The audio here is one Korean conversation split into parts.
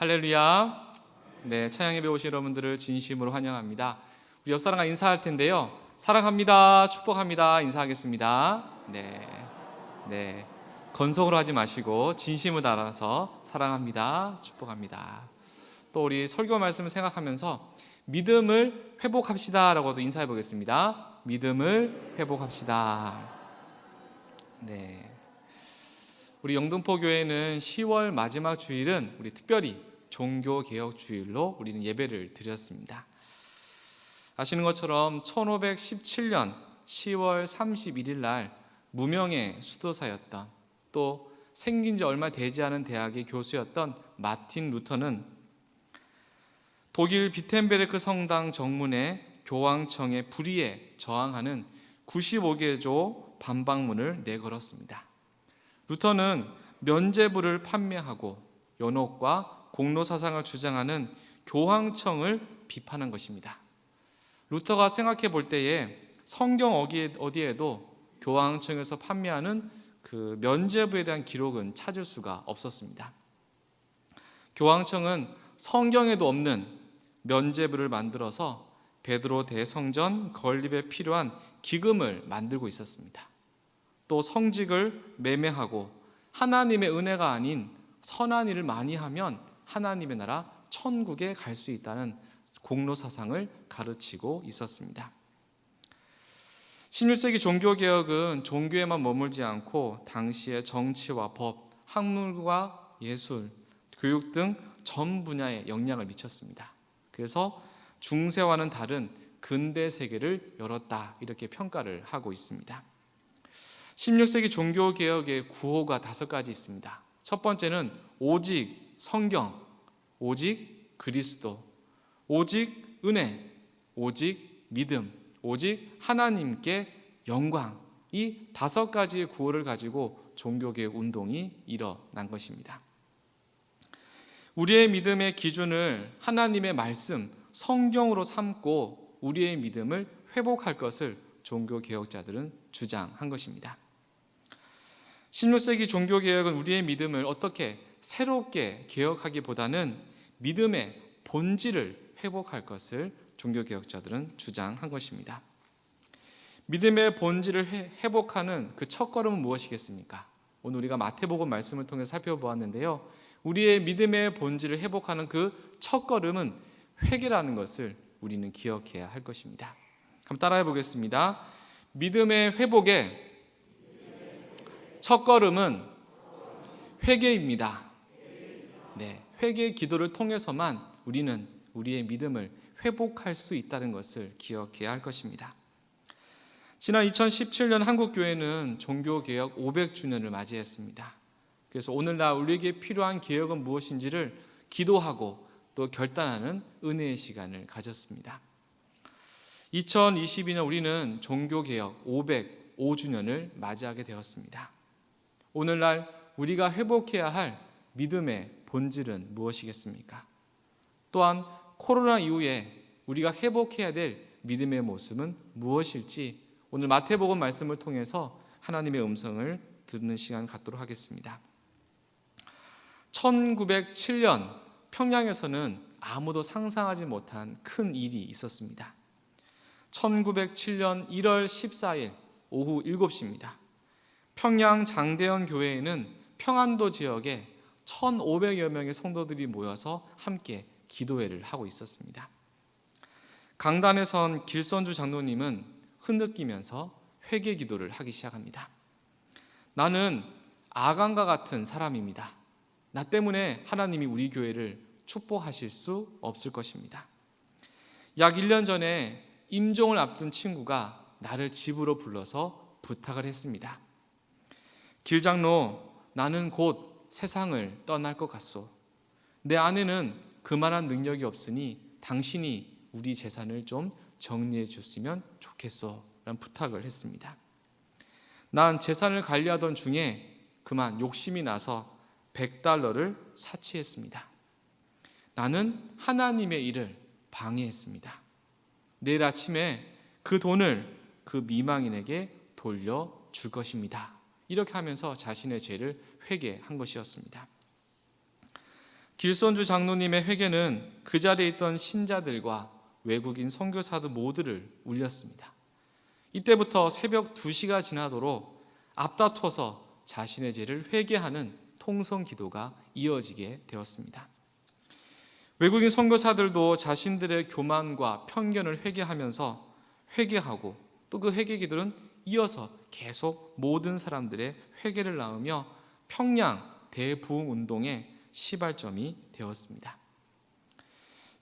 할렐루야. 네, 찬양예배 오신 여러분들을 진심으로 환영합니다. 우리 옆 사람과 인사할 텐데요. 사랑합니다, 축복합니다 인사하겠습니다. 네. 건성으로 하지 마시고 진심을 담아서 사랑합니다, 축복합니다. 또 우리 설교 말씀을 생각하면서 믿음을 회복합시다라고도 인사해 보겠습니다. 믿음을 회복합시다. 네. 우리 영등포 교회는 10월 마지막 주일은 우리 특별히 종교개혁 주일로 우리는 예배를 드렸습니다. 아시는 것처럼 1517년 10월 31일 날 무명의 수도사였던, 또 생긴 지 얼마 되지 않은 대학의 교수였던 마틴 루터는 독일 비텐베르크 성당 정문에 교황청의 불의에 저항하는 95개조 반박문을 내걸었습니다. 루터는 면죄부를 판매하고 연옥과 공로 사상을 주장하는 교황청을 비판한 것입니다. 루터가 생각해 볼 때에 성경 어디에도 교황청에서 판매하는 그 면죄부에 대한 기록은 찾을 수가 없었습니다. 교황청은 성경에도 없는 면죄부를 만들어서 베드로 대성전 건립에 필요한 기금을 만들고 있었습니다. 또 성직을 매매하고 하나님의 은혜가 아닌 선한 일을 많이 하면 하나님의 나라 천국에 갈 수 있다는 공로 사상을 가르치고 있었습니다. 16세기 종교개혁은 종교에만 머물지 않고 당시의 정치와 법, 학문과 예술, 교육 등 전 분야에 영향을 미쳤습니다. 그래서 중세와는 다른 근대 세계를 열었다, 이렇게 평가를 하고 있습니다. 16세기 종교개혁의 구호가 5가지 있습니다. 첫 번째는 오직 성경, 오직 그리스도, 오직 은혜, 오직 믿음, 오직 하나님께 영광, 이 5가지의 구호를 가지고 종교개혁 운동이 일어난 것입니다. 우리의 믿음의 기준을 하나님의 말씀, 성경으로 삼고 우리의 믿음을 회복할 것을 종교개혁자들은 주장한 것입니다. 16세기 종교개혁은 우리의 믿음을 어떻게 새롭게 개혁하기보다는 믿음의 본질을 회복할 것을 종교개혁자들은 주장한 것입니다. 믿음의 본질을 회복하는 그 첫걸음은 무엇이겠습니까? 오늘 우리가 마태복음 말씀을 통해 살펴보았는데요. 우리의 믿음의 본질을 회복하는 그 첫걸음은 회개라는 것을 우리는 기억해야 할 것입니다. 한번 따라해 보겠습니다. 믿음의 회복의 첫걸음은 회개입니다. 네, 회개 기도를 통해서만 우리는 우리의 믿음을 회복할 수 있다는 것을 기억해야 할 것입니다. 지난 2017년 한국교회는 종교개혁 500주년을 맞이했습니다. 그래서 오늘날 우리에게 필요한 개혁은 무엇인지를 기도하고 또 결단하는 은혜의 시간을 가졌습니다. 2022년 우리는 종교개혁 505주년을 맞이하게 되었습니다. 오늘날 우리가 회복해야 할 믿음의 본질은 무엇이겠습니까? 또한 코로나 이후에 우리가 회복해야 될 믿음의 모습은 무엇일지 오늘 마태복음 말씀을 통해서 하나님의 음성을 듣는 시간 갖도록 하겠습니다. 1907년 평양에서는 아무도 상상하지 못한 큰 일이 있었습니다. 1907년 1월 14일 오후 7시입니다. 평양 장대현 교회에는 평안도 지역에 1,500여 명의 성도들이 모여서 함께 기도회를 하고 있었습니다. 강단에 선 길선주 장로님은 흐느끼면서 회개 기도를 하기 시작합니다. 나는 아간과 같은 사람입니다. 나 때문에 하나님이 우리 교회를 축복하실 수 없을 것입니다. 약 1년 전에 임종을 앞둔 친구가 나를 집으로 불러서 부탁을 했습니다. 길장로, 나는 곧 세상을 떠날 것 같소. 내 아내는 그만한 능력이 없으니 당신이 우리 재산을 좀 정리해 줬으면 좋겠소 라는 부탁을 했습니다. 난 재산을 관리하던 중에 그만 욕심이 나서 $100를 사치했습니다. 나는 하나님의 일을 방해했습니다. 내일 아침에 그 돈을 그 미망인에게 돌려줄 것입니다. 이렇게 하면서 자신의 죄를 회개한 것이었습니다. 길손주 장로님의 회개는 그 자리에 있던 신자들과 외국인 선교사들 모두를 울렸습니다. 이때부터 새벽 2시가 지나도록 앞다퉈서 자신의 죄를 회개하는 통성 기도가 이어지게 되었습니다. 외국인 선교사들도 자신들의 교만과 편견을 회개하면서 회개하고 또 그 회개 기도는 이어서 계속 모든 사람들의 회개를 낳으며 평양 대부흥 운동의 시발점이 되었습니다.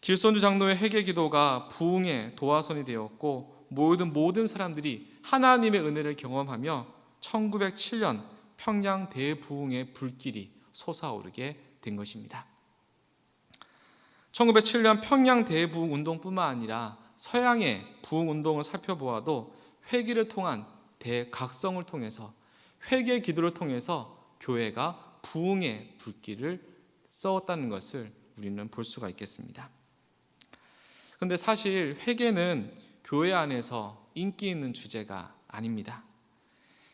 길손주 장로의 회개 기도가 부흥의 도화선이 되었고 모든 사람들이 하나님의 은혜를 경험하며 1907년 평양 대부흥의 불길이 솟아오르게 된 것입니다. 1907년 평양 대부흥 운동뿐만 아니라 서양의 부흥 운동을 살펴보아도 회개를 통한 대각성을 통해서 회개 기도를 통해서 교회가 부흥의 불길을 쏘았다는 것을 우리는 볼 수가 있겠습니다. 그런데 사실 회개는 교회 안에서 인기 있는 주제가 아닙니다.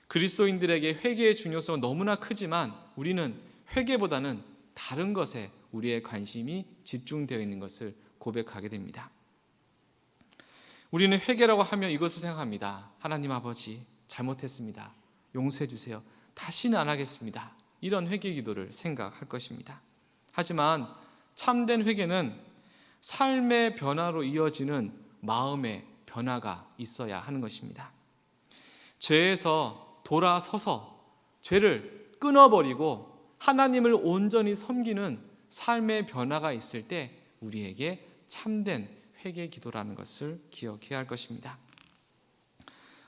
그리스도인들에게 회개의 중요성은 너무나 크지만 우리는 회개보다는 다른 것에 우리의 관심이 집중되어 있는 것을 고백하게 됩니다. 우리는 회개라고 하면 이것을 생각합니다. 하나님 아버지, 잘못했습니다. 용서해 주세요. 다시는 안 하겠습니다. 이런 회개 기도를 생각할 것입니다. 하지만 참된 회개는 삶의 변화로 이어지는 마음의 변화가 있어야 하는 것입니다. 죄에서 돌아서서 죄를 끊어버리고 하나님을 온전히 섬기는 삶의 변화가 있을 때 우리에게 참된 회개 기도라는 것을 기억해야 할 것입니다.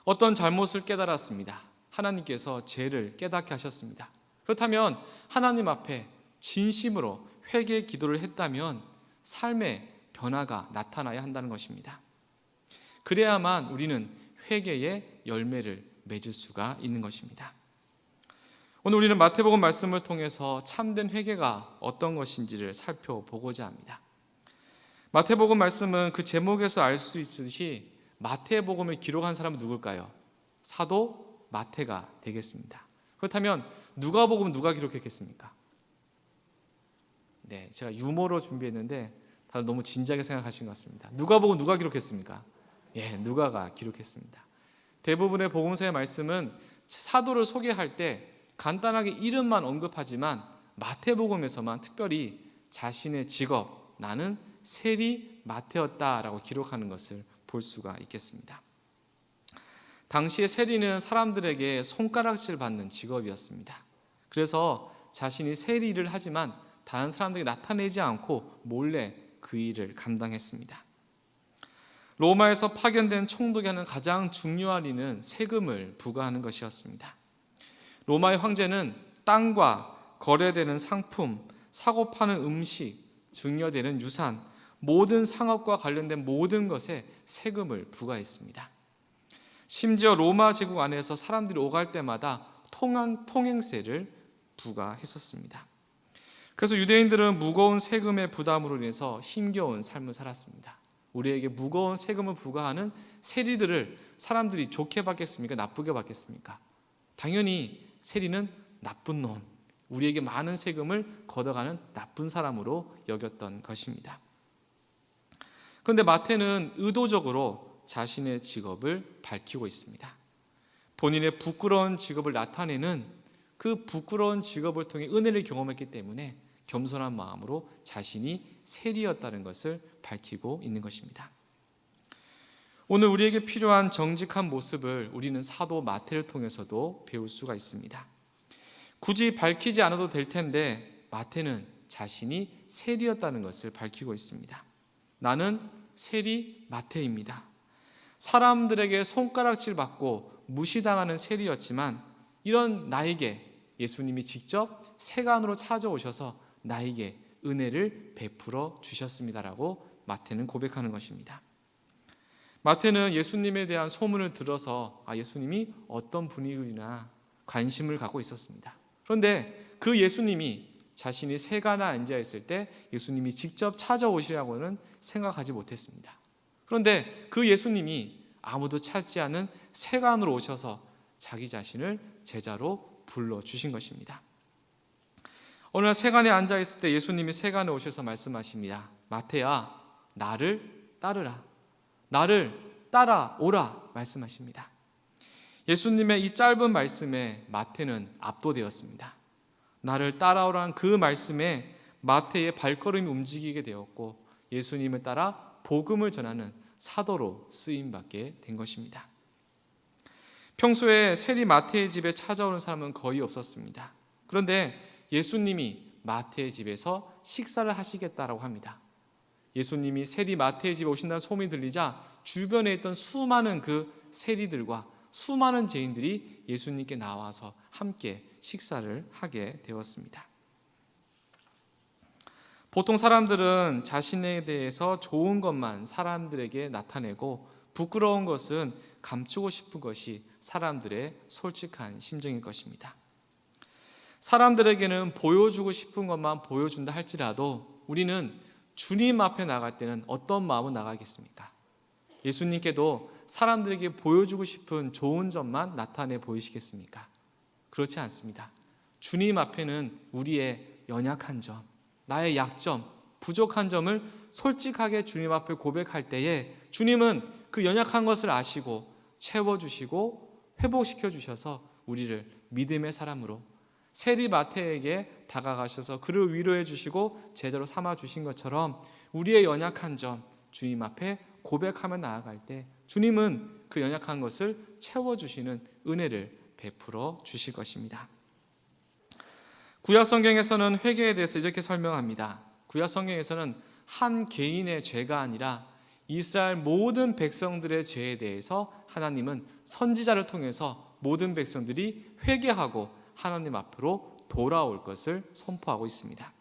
어떤 잘못을 깨달았습니다. 하나님께서 죄를 깨닫게 하셨습니다. 그렇다면 하나님 앞에 진심으로 회개 기도를 했다면 삶의 변화가 나타나야 한다는 것입니다. 그래야만 우리는 회개의 열매를 맺을 수가 있는 것입니다. 오늘 우리는 마태복음 말씀을 통해서 참된 회개가 어떤 것인지를 살펴보고자 합니다. 마태복음 말씀은 그 제목에서 알 수 있듯이 마태복음을 기록한 사람은 누굴까요? 사도 마태가 되겠습니다. 그렇다면 누가복음 누가 기록했겠습니까? 네, 제가 유머로 준비했는데 다들 너무 진지하게 생각하신 것 같습니다. 누가복음 누가 기록했습니까? 예, 누가가 기록했습니다. 대부분의 복음서의 말씀은 사도를 소개할 때 간단하게 이름만 언급하지만 마태복음에서만 특별히 자신의 직업, 나는 세리 마태였다라고 기록하는 것을 볼 수가 있겠습니다. 당시의 세리는 사람들에게 손가락질 받는 직업이었습니다. 그래서 자신이 세리 일을 하지만 다른 사람들에게 나타내지 않고 몰래 그 일을 감당했습니다. 로마에서 파견된 총독이 하는 가장 중요한 일은 세금을 부과하는 것이었습니다. 로마의 황제는 땅과 거래되는 상품, 사고 파는 음식, 증여되는 유산, 모든 상업과 관련된 모든 것에 세금을 부과했습니다. 심지어 로마 제국 안에서 사람들이 오갈 때마다 통행세를 부과했었습니다. 그래서 유대인들은 무거운 세금의 부담으로 인해서 힘겨운 삶을 살았습니다. 우리에게 무거운 세금을 부과하는 세리들을 사람들이 좋게 받겠습니까? 나쁘게 받겠습니까? 당연히 세리는 나쁜 놈, 우리에게 많은 세금을 걷어가는 나쁜 사람으로 여겼던 것입니다. 그런데 마태는 의도적으로 자신의 직업을 밝히고 있습니다. 본인의 부끄러운 직업을 나타내는 그 부끄러운 직업을 통해 은혜를 경험했기 때문에 겸손한 마음으로 자신이 세리였다는 것을 밝히고 있는 것입니다. 오늘 우리에게 필요한 정직한 모습을 우리는 사도 마태를 통해서도 배울 수가 있습니다. 굳이 밝히지 않아도 될 텐데 마태는 자신이 세리였다는 것을 밝히고 있습니다. 나는 세리 마태입니다. 사람들에게 손가락질 받고 무시당하는 세리였지만 이런 나에게 예수님이 직접 세간으로 찾아오셔서 나에게 은혜를 베풀어 주셨습니다라고 마태는 고백하는 것입니다. 마태는 예수님에 대한 소문을 들어서 예수님이 어떤 분이구나 관심을 갖고 있었습니다. 그런데 그 예수님이 자신이 세간에 앉아 있을 때 예수님이 직접 찾아오시라고는 생각하지 못했습니다. 그런데 그 예수님이 아무도 찾지 않은 세간으로 오셔서 자기 자신을 제자로 불러주신 것입니다. 어느 날 세간에 앉아 있을 때 예수님이 세간에 오셔서 말씀하십니다. 마태야, 나를 따르라. 나를 따라오라 말씀하십니다. 예수님의 이 짧은 말씀에 마태는 압도되었습니다. 나를 따라오라는 그 말씀에 마태의 발걸음이 움직이게 되었고 예수님을 따라 복음을 전하는 사도로 쓰임받게 된 것입니다. 평소에 세리 마태의 집에 찾아오는 사람은 거의 없었습니다. 그런데 예수님이 마태의 집에서 식사를 하시겠다라고 합니다. 예수님이 세리 마태의 집에 오신다는 소문이 들리자 주변에 있던 수많은 그 세리들과 수많은 죄인들이 예수님께 나와서 함께 식사를 하게 되었습니다. 보통 사람들은 자신에 대해서 좋은 것만 사람들에게 나타내고 부끄러운 것은 감추고 싶은 것이 사람들의 솔직한 심정일 것입니다. 사람들에게는 보여주고 싶은 것만 보여준다 할지라도 우리는 주님 앞에 나갈 때는 어떤 마음으로 나가겠습니까? 예수님께도 사람들에게 보여주고 싶은 좋은 점만 나타내 보이시겠습니까? 그렇지 않습니다. 주님 앞에는 우리의 연약한 점, 나의 약점, 부족한 점을 솔직하게 주님 앞에 고백할 때에 주님은 그 연약한 것을 아시고 채워주시고 회복시켜 주셔서 우리를 믿음의 사람으로 세리 마태에게 다가가셔서 그를 위로해 주시고 제자로 삼아 주신 것처럼 우리의 연약한 점 주님 앞에 고백하며 나아갈 때 주님은 그 연약한 것을 채워주시는 은혜를 베풀어 주실 것입니다. 구약 성경에서는 회개에 대해서 이렇게 설명합니다. 구약 성경에서는 한 개인의 죄가 아니라 이스라엘 모든 백성들의 죄에 대해서 하나님은 선지자를 통해서 모든 백성들이 회개하고 하나님 앞으로 돌아올 것을 선포하고 있습니다.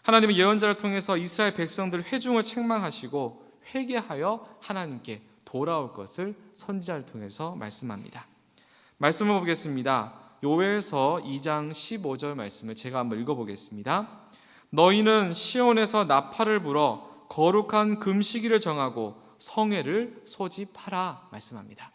하나님은 예언자를 통해서 이스라엘 백성들 회중을 책망하시고 회개하여 하나님께 돌아올 것을 선지자를 통해서 말씀합니다. 말씀을 보겠습니다. 요엘서 2장 15절 말씀을 제가 한번 읽어보겠습니다. 너희는 시온에서 나팔을 불어 거룩한 금시기를 정하고 성회를 소집하라 말씀합니다.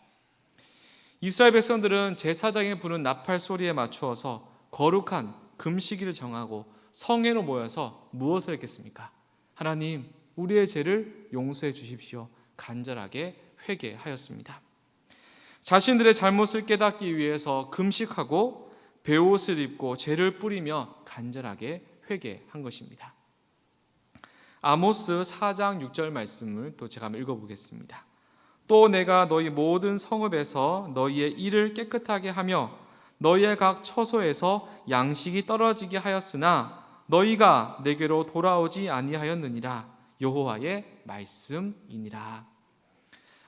이스라엘 백성들은 제사장이 부는 나팔 소리에 맞추어서 거룩한 금시기를 정하고 성회로 모여서 무엇을 했겠습니까? 하나님, 우리의 죄를 용서해 주십시오. 간절하게 회개하였습니다. 자신들의 잘못을 깨닫기 위해서 금식하고 베옷을 입고 죄를 뿌리며 간절하게 회개한 것입니다. 아모스 4장 6절 말씀을 또 제가 한번 읽어보겠습니다. 또 내가 너희 모든 성읍에서 너희의 일을 깨끗하게 하며 너희의 각 처소에서 양식이 떨어지게 하였으나 너희가 내게로 돌아오지 아니하였느니라. 여호와의 말씀이니라.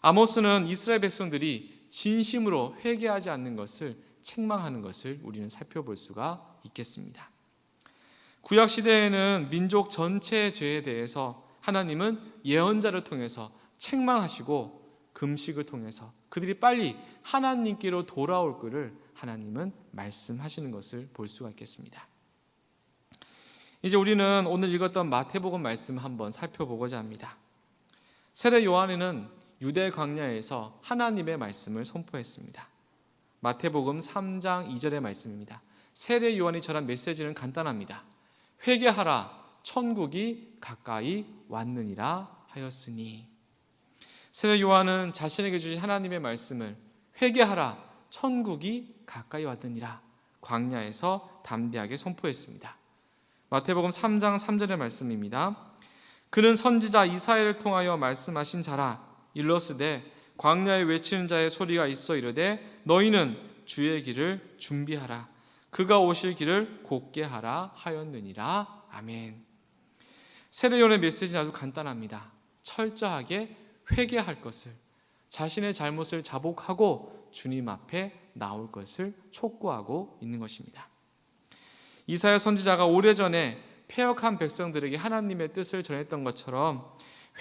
아모스는 이스라엘 백성들이 진심으로 회개하지 않는 것을 책망하는 것을 우리는 살펴볼 수가 있겠습니다. 구약 시대에는 민족 전체의 죄에 대해서 하나님은 예언자를 통해서 책망하시고 금식을 통해서 그들이 빨리 하나님께로 돌아올 것을 하나님은 말씀하시는 것을 볼 수가 있겠습니다. 이제 우리는 오늘 읽었던 마태복음 말씀 한번 살펴보고자 합니다. 세례 요한은 유대 광야에서 하나님의 말씀을 선포했습니다. 마태복음 3장 2절의 말씀입니다. 세례 요한이 전한 메시지는 간단합니다. 회개하라, 천국이 가까이 왔느니라 하였으니. 세례 요한은 자신에게 주신 하나님의 말씀을 회개하라, 천국이 가까이 왔느니라 광야에서 담대하게 선포했습니다. 마태복음 3장 3절의 말씀입니다. 그는 선지자 이사야를 통하여 말씀하신 자라. 일러스되 광야에 외치는 자의 소리가 있어 이르되 너희는 주의 길을 준비하라. 그가 오실 길을 곧게 하라 하였느니라. 아멘. 세례 요한의 메시지는 아주 간단합니다. 철저하게 회개할 것을, 자신의 잘못을 자복하고 주님 앞에 나올 것을 촉구하고 있는 것입니다. 이사야 선지자가 오래전에 패역한 백성들에게 하나님의 뜻을 전했던 것처럼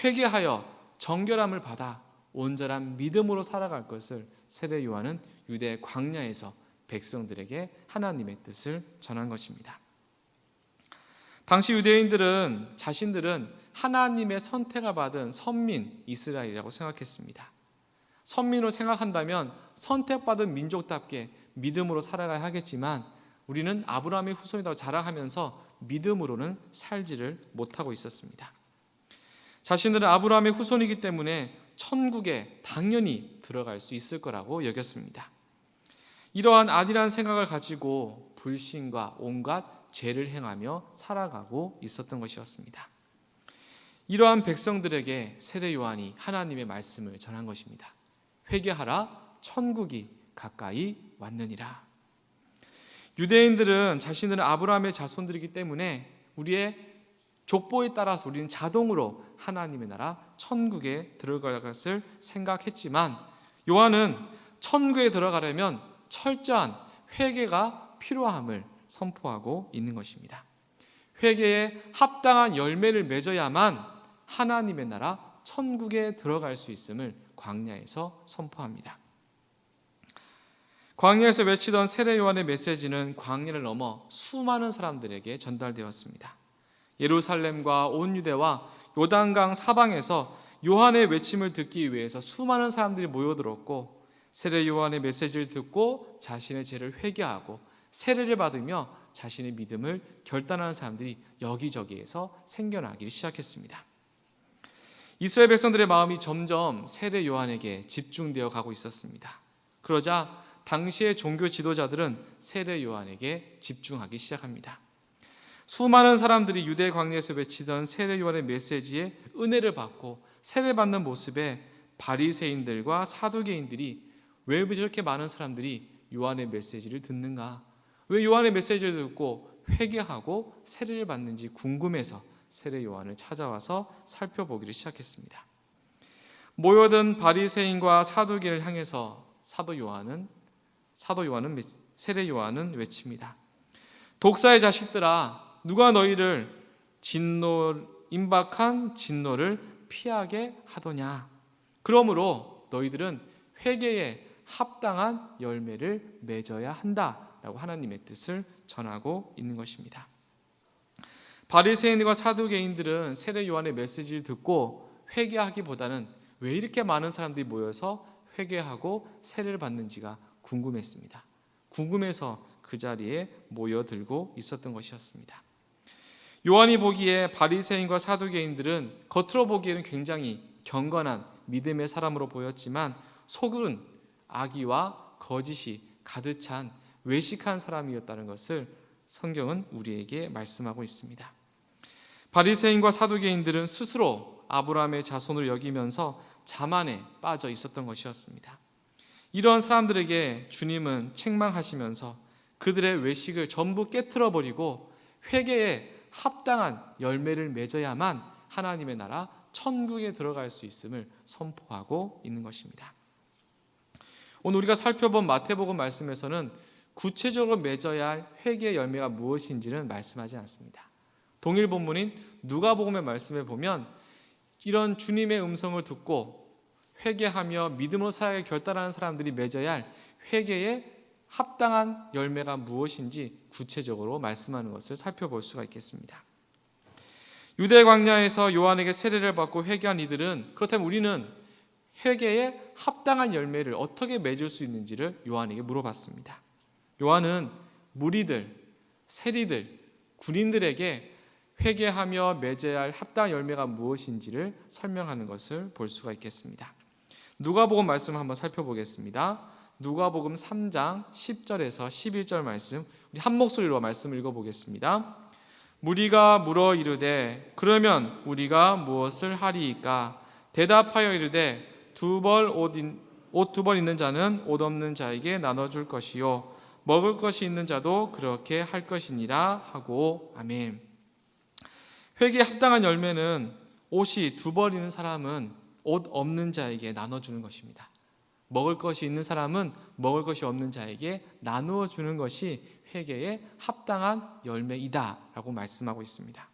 회개하여 정결함을 받아 온전한 믿음으로 살아갈 것을 세례 요한은 유대 광야에서 백성들에게 하나님의 뜻을 전한 것입니다. 당시 유대인들은 자신들은 하나님의 선택을 받은 선민 이스라엘이라고 생각했습니다. 선민으로 생각한다면 선택받은 민족답게 믿음으로 살아가야 하겠지만 우리는 아브라함의 후손이라고 자랑하면서 믿음으로는 살지를 못하고 있었습니다. 자신들은 아브라함의 후손이기 때문에 천국에 당연히 들어갈 수 있을 거라고 여겼습니다. 이러한 안일한 생각을 가지고 불신과 온갖 죄를 행하며 살아가고 있었던 것이었습니다. 이러한 백성들에게 세례 요한이 하나님의 말씀을 전한 것입니다. 회개하라, 천국이 가까이 왔느니라. 유대인들은 자신들은 아브라함의 자손들이기 때문에 우리의 족보에 따라서 우리는 자동으로 하나님의 나라 천국에 들어갈 것을 생각했지만, 요한은 천국에 들어가려면 철저한 회개가 필요함을 선포하고 있는 것입니다. 회개에 합당한 열매를 맺어야만 하나님의 나라 천국에 들어갈 수 있음을 광야에서 선포합니다. 광야에서 외치던 세례 요한의 메시지는 광야를 넘어 수많은 사람들에게 전달되었습니다. 예루살렘과 온 유대와 요단강 사방에서 요한의 외침을 듣기 위해서 수많은 사람들이 모여들었고, 세례 요한의 메시지를 듣고 자신의 죄를 회개하고 세례를 받으며 자신의 믿음을 결단하는 사람들이 여기저기에서 생겨나기 시작했습니다. 이스라엘 백성들의 마음이 점점 세례 요한에게 집중되어 가고 있었습니다. 그러자 당시의 종교 지도자들은 세례 요한에게 집중하기 시작합니다. 수많은 사람들이 유대 광야에서 외치던 세례 요한의 메시지에 은혜를 받고 세례받는 모습에 바리새인들과 사두개인들이 왜 저렇게 많은 사람들이 요한의 메시지를 듣는가? 왜 요한의 메시지를 듣고 회개하고 세례를 받는지 궁금해서 세례 요한을 찾아와서 살펴보기를 시작했습니다. 모여든 바리새인과 사두개를 향해서 사도 요한은 세례 요한은 외칩니다. 독사의 자식들아, 누가 너희를 임박한 진노를 피하게 하더냐? 그러므로 너희들은 회개에 합당한 열매를 맺어야 한다라고 하나님의 뜻을 전하고 있는 것입니다. 바리새인들과 사두개인들은 세례 요한의 메시지를 듣고 회개하기보다는 왜 이렇게 많은 사람들이 모여서 회개하고 세례를 받는지가 궁금했습니다. 궁금해서 그 자리에 모여들고 있었던 것이었습니다. 요한이 보기에 바리새인과 사두개인들은 겉으로 보기에는 굉장히 경건한 믿음의 사람으로 보였지만 속은 악의와 거짓이 가득 찬 외식한 사람이었다는 것을 성경은 우리에게 말씀하고 있습니다. 바리새인과 사두개인들은 스스로 아브라함의 자손을 여기면서 자만에 빠져 있었던 것이었습니다. 이런 사람들에게 주님은 책망하시면서 그들의 외식을 전부 깨트려 버리고 회개에 합당한 열매를 맺어야만 하나님의 나라 천국에 들어갈 수 있음을 선포하고 있는 것입니다. 오늘 우리가 살펴본 마태복음 말씀에서는 구체적으로 맺어야 할 회개의 열매가 무엇인지는 말씀하지 않습니다. 동일 본문인 누가복음의 말씀에 보면 이런 주님의 음성을 듣고 회개하며 믿음으로 살아가길 결단하는 사람들이 맺어야 할 회개의 합당한 열매가 무엇인지 구체적으로 말씀하는 것을 살펴볼 수가 있겠습니다. 유대 광야에서 요한에게 세례를 받고 회개한 이들은, 그렇다면 우리는 회개에 합당한 열매를 어떻게 맺을 수 있는지를 요한에게 물어봤습니다. 요한은 무리들, 세리들, 군인들에게 회개하며 맺어야 할 합당한 열매가 무엇인지를 설명하는 것을 볼 수가 있겠습니다. 누가복음 말씀을 한번 살펴보겠습니다. 누가복음 3장 10절에서 11절 말씀, 우리 한 목소리로 말씀을 읽어보겠습니다. 무리가 물어 이르되 그러면 우리가 무엇을 하리이까? 대답하여 이르되 옷 두 벌 있는 자는 옷 없는 자에게 나눠줄 것이요 먹을 것이 있는 자도 그렇게 할 것이니라 하고. 아멘. 회개에 합당한 열매는 옷이 두 벌 있는 사람은 옷 없는 자에게 나눠주는 것입니다. 먹을 것이 있는 사람은 먹을 것이 없는 자에게 나누어 주는 것이 회개에 합당한 열매이다라고 말씀하고 있습니다.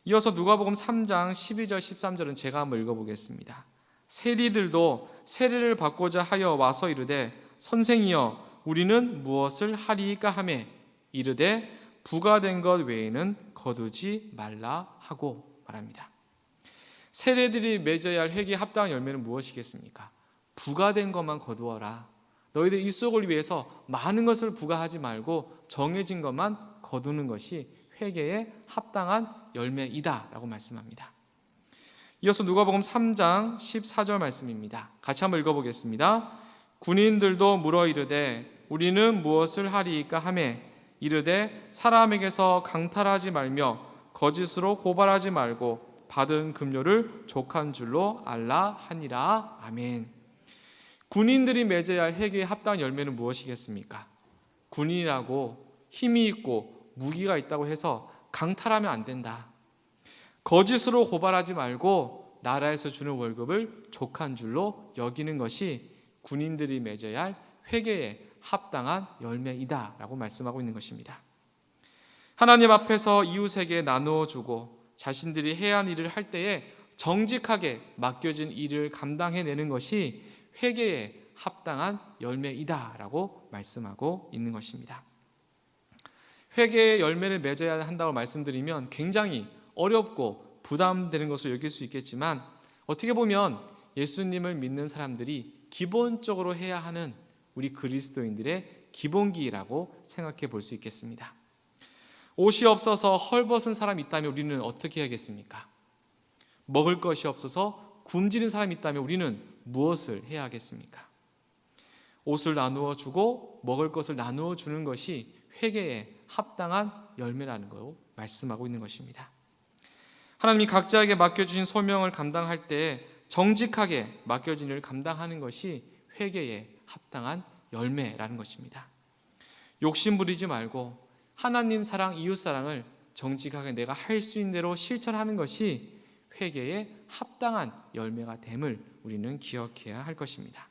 이어서 누가복음 3장 12절 13절은 제가 한번 읽어보겠습니다. 세리들도 세례를 받고자 하여 와서 이르되 선생이여 우리는 무엇을 하리이까 하매 이르되 부가된 것 외에는 거두지 말라 하고 말합니다. 세례들이 맺어야 할 회개에 합당한 열매는 무엇이겠습니까? 부가된 것만 거두어라. 너희들 입속을 위해서 많은 것을 부과하지 말고 정해진 것만 거두는 것이 회개에 합당한 열매이다 라고 말씀합니다. 이어서 누가복음 3장 14절 말씀입니다. 같이 한번 읽어보겠습니다. 군인들도 물어 이르되 우리는 무엇을 하리이까 하매 이르되 사람에게서 강탈하지 말며 거짓으로 고발하지 말고 받은 급료를 족한 줄로 알라 하니라. 아멘. 군인들이 맺어야 할 회개에 합당한 열매는 무엇이겠습니까? 군인이라고 힘이 있고 무기가 있다고 해서 강탈하면 안 된다. 거짓으로 고발하지 말고 나라에서 주는 월급을 족한 줄로 여기는 것이 군인들이 맺어야 할 회개에 합당한 열매이다 라고 말씀하고 있는 것입니다. 하나님 앞에서 이웃에게 나누어 주고 자신들이 해야 하는 일을 할 때에 정직하게 맡겨진 일을 감당해내는 것이 회개에 합당한 열매이다 라고 말씀하고 있는 것입니다. 회개의 열매를 맺어야 한다고 말씀드리면 굉장히 어렵고 부담되는 것으로 여길 수 있겠지만 어떻게 보면 예수님을 믿는 사람들이 기본적으로 해야 하는 우리 그리스도인들의 기본기라고 생각해 볼 수 있겠습니다. 옷이 없어서 헐벗은 사람이 있다면 우리는 어떻게 해야겠습니까? 먹을 것이 없어서 굶주린 사람이 있다면 우리는 무엇을 해야 하겠습니까? 옷을 나누어 주고 먹을 것을 나누어 주는 것이 회개에 합당한 열매라는 거 말씀하고 있는 것입니다. 하나님이 각자에게 맡겨주신 소명을 감당할 때 정직하게 맡겨진 일을 감당하는 것이 회개에 합당한 열매라는 것입니다. 욕심 부리지 말고 하나님 사랑, 이웃 사랑을 정직하게 내가 할 수 있는 대로 실천하는 것이 회개에 합당한 열매가 됨을 우리는 기억해야 할 것입니다.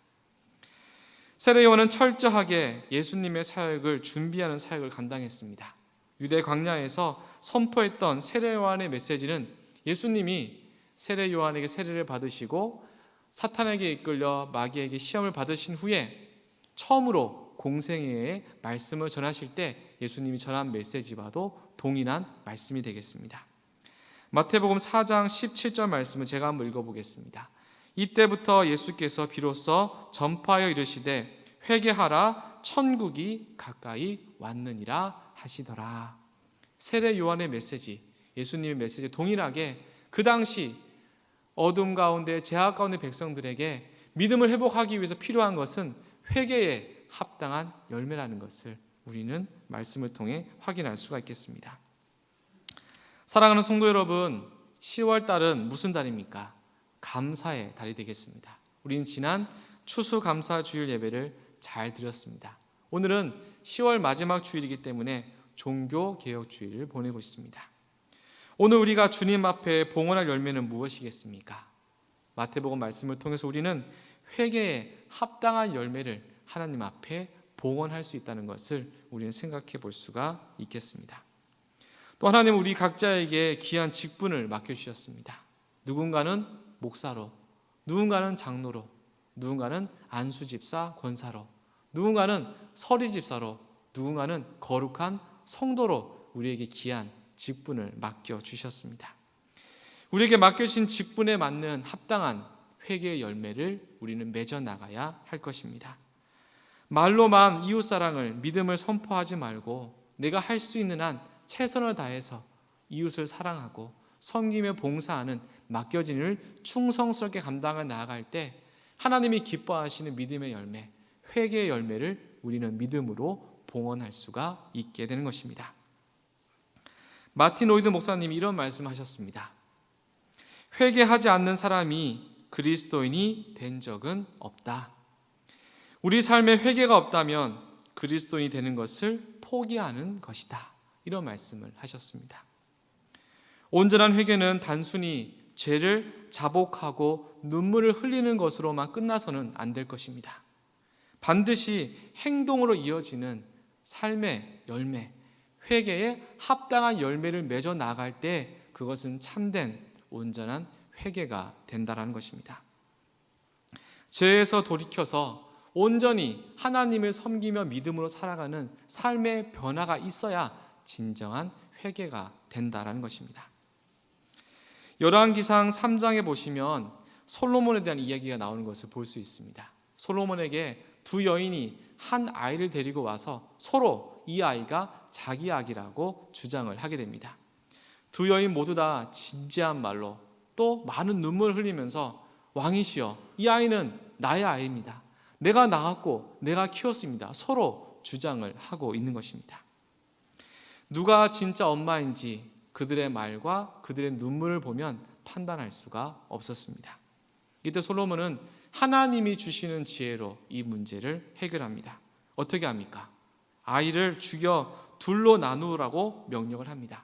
세례 요한은 철저하게 예수님의 사역을 준비하는 사역을 감당했습니다. 유대 광야에서 선포했던 세례 요한의 메시지는 예수님이 세례 요한에게 세례를 받으시고 사탄에게 이끌려 마귀에게 시험을 받으신 후에 처음으로 공생애의 말씀을 전하실 때 예수님이 전한 메시지와도 동일한 말씀이 되겠습니다. 마태복음 4장 17절 말씀을 제가 한번 읽어보겠습니다. 이때부터 예수께서 비로소 전파하여 이르시되 회개하라 천국이 가까이 왔느니라 하시더라. 세례 요한의 메시지, 예수님의 메시지 동일하게 그 당시 어둠 가운데 죄악 가운데 백성들에게 믿음을 회복하기 위해서 필요한 것은 회개에 합당한 열매라는 것을 우리는 말씀을 통해 확인할 수가 있겠습니다. 사랑하는 성도 여러분, 10월 달은 무슨 달입니까? 감사의 달이 되겠습니다. 우리는 지난 추수감사 주일 예배를 잘 드렸습니다. 오늘은 10월 마지막 주일이기 때문에 종교개혁 주일을 보내고 있습니다. 오늘 우리가 주님 앞에 봉헌할 열매는 무엇이겠습니까? 마태복음 말씀을 통해서 우리는 회개에 합당한 열매를 하나님 앞에 봉헌할 수 있다는 것을 우리는 생각해 볼 수가 있겠습니다. 또 하나님은 우리 각자에게 귀한 직분을 맡겨주셨습니다. 누군가는 목사로, 누군가는 장로로, 누군가는 안수집사, 권사로, 누군가는 서리집사로, 누군가는 거룩한 성도로 우리에게 귀한 직분을 맡겨주셨습니다. 우리에게 맡겨주신 직분에 맞는 합당한 회개의 열매를 우리는 맺어나가야 할 것입니다. 말로만 이웃사랑을, 믿음을 선포하지 말고 내가 할 수 있는 한 최선을 다해서 이웃을 사랑하고 섬기며 봉사하는 맡겨진 일을 충성스럽게 감당해 나아갈 때 하나님이 기뻐하시는 믿음의 열매, 회개의 열매를 우리는 믿음으로 봉헌할 수가 있게 되는 것입니다. 마틴 로이드 목사님이 이런 말씀하셨습니다. 회개하지 않는 사람이 그리스도인이 된 적은 없다. 우리 삶에 회개가 없다면 그리스도인이 되는 것을 포기하는 것이다. 이런 말씀을 하셨습니다. 온전한 회개는 단순히 죄를 자복하고 눈물을 흘리는 것으로만 끝나서는 안 될 것입니다. 반드시 행동으로 이어지는 삶의 열매, 회개에 합당한 열매를 맺어 나갈 때 그것은 참된 온전한 회개가 된다는 것입니다. 죄에서 돌이켜서 온전히 하나님을 섬기며 믿음으로 살아가는 삶의 변화가 있어야 진정한 회개가 된다는 것입니다. 열왕기상 3장에 보시면 솔로몬에 대한 이야기가 나오는 것을 볼 수 있습니다. 솔로몬에게 두 여인이 한 아이를 데리고 와서 서로 이 아이가 자기 아기라고 주장을 하게 됩니다. 두 여인 모두 다 진지한 말로 또 많은 눈물을 흘리면서 왕이시여, 이 아이는 나의 아이입니다. 내가 낳았고 내가 키웠습니다. 서로 주장을 하고 있는 것입니다. 누가 진짜 엄마인지 그들의 말과 그들의 눈물을 보면 판단할 수가 없었습니다. 이때 솔로몬은 하나님이 주시는 지혜로 이 문제를 해결합니다. 어떻게 합니까? 아이를 죽여 둘로 나누라고 명령을 합니다.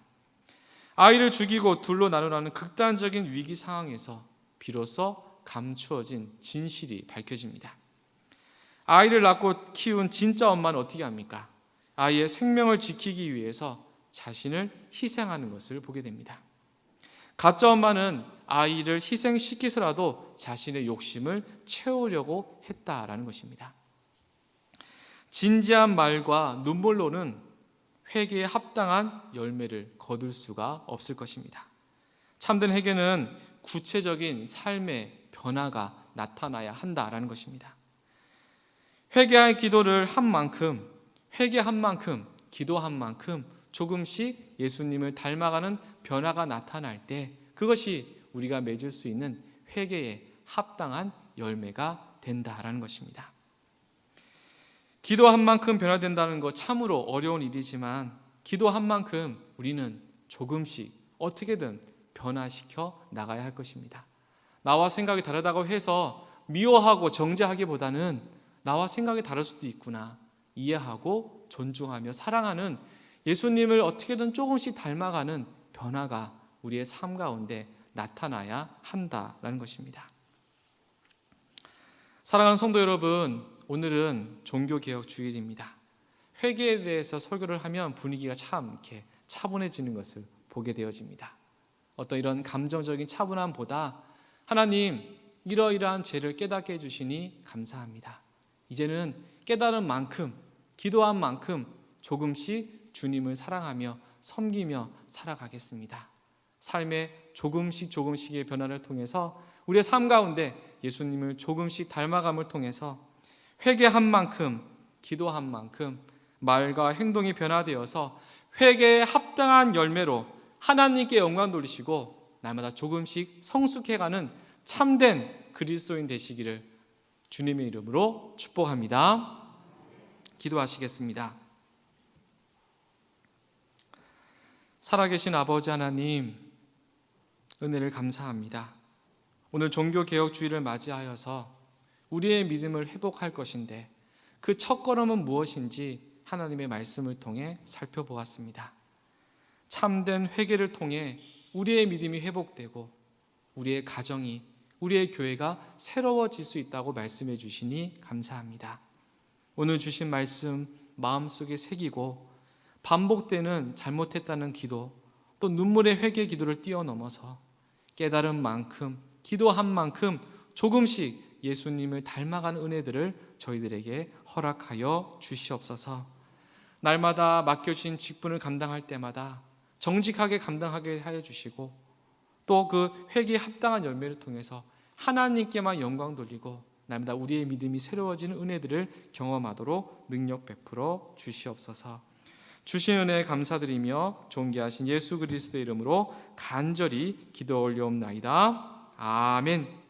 아이를 죽이고 둘로 나누라는 극단적인 위기 상황에서 비로소 감추어진 진실이 밝혀집니다. 아이를 낳고 키운 진짜 엄마는 어떻게 합니까? 아이의 생명을 지키기 위해서 자신을 희생하는 것을 보게 됩니다. 가짜 엄마는 아이를 희생시키서라도 자신의 욕심을 채우려고 했다라는 것입니다. 진지한 말과 눈물로는 회개에 합당한 열매를 거둘 수가 없을 것입니다. 참된 회개는 구체적인 삶의 변화가 나타나야 한다라는 것입니다. 회개할 기도를 한 만큼, 회개한 만큼, 기도한 만큼 조금씩 예수님을 닮아가는 변화가 나타날 때 그것이 우리가 맺을 수 있는 회개에 합당한 열매가 된다라는 것입니다. 기도한 만큼 변화된다는 것 참으로 어려운 일이지만 기도한 만큼 우리는 조금씩 어떻게든 변화시켜 나가야 할 것입니다. 나와 생각이 다르다고 해서 미워하고 정죄하기보다는 나와 생각이 다를 수도 있구나 이해하고 존중하며 사랑하는 예수님을 어떻게든 조금씩 닮아가는 변화가 우리의 삶 가운데 나타나야 한다라는 것입니다. 사랑하는 성도 여러분, 오늘은 종교개혁 주일입니다. 회개에 대해서 설교를 하면 분위기가 참 이렇게 차분해지는 것을 보게 되어집니다. 어떤 이런 감정적인 차분함보다 하나님, 이러이러한 죄를 깨닫게 해주시니 감사합니다. 이제는 깨달은 만큼, 기도한 만큼 조금씩 주님을 사랑하며 섬기며 살아가겠습니다. 삶의 조금씩의 변화를 통해서 우리의 삶 가운데 예수님을 조금씩 닮아감을 통해서 회개한 만큼, 기도한 만큼 말과 행동이 변화되어서 회개에 합당한 열매로 하나님께 영광 돌리시고 날마다 조금씩 성숙해가는 참된 그리스도인 되시기를 주님의 이름으로 축복합니다. 기도하시겠습니다. 살아계신 아버지 하나님, 은혜를 감사합니다. 오늘 종교개혁 주일을 맞이하여서 우리의 믿음을 회복할 것인데 그 첫걸음은 무엇인지 하나님의 말씀을 통해 살펴보았습니다. 참된 회개를 통해 우리의 믿음이 회복되고 우리의 가정이, 우리의 교회가 새로워질 수 있다고 말씀해 주시니 감사합니다. 오늘 주신 말씀 마음속에 새기고 반복되는 잘못했다는 기도, 또 눈물의 회개 기도를 뛰어넘어서 깨달은 만큼, 기도한 만큼 조금씩 예수님을 닮아가는 은혜들을 저희들에게 허락하여 주시옵소서. 날마다 맡겨주신 직분을 감당할 때마다 정직하게 감당하게 하여 주시고 또 그 회개에 합당한 열매를 통해서 하나님께만 영광 돌리고 날마다 우리의 믿음이 새로워지는 은혜들을 경험하도록 능력 베풀어 주시옵소서. 주신 은혜에 감사드리며 존귀하신 예수 그리스도의 이름으로 간절히 기도 올려옵나이다. 아멘.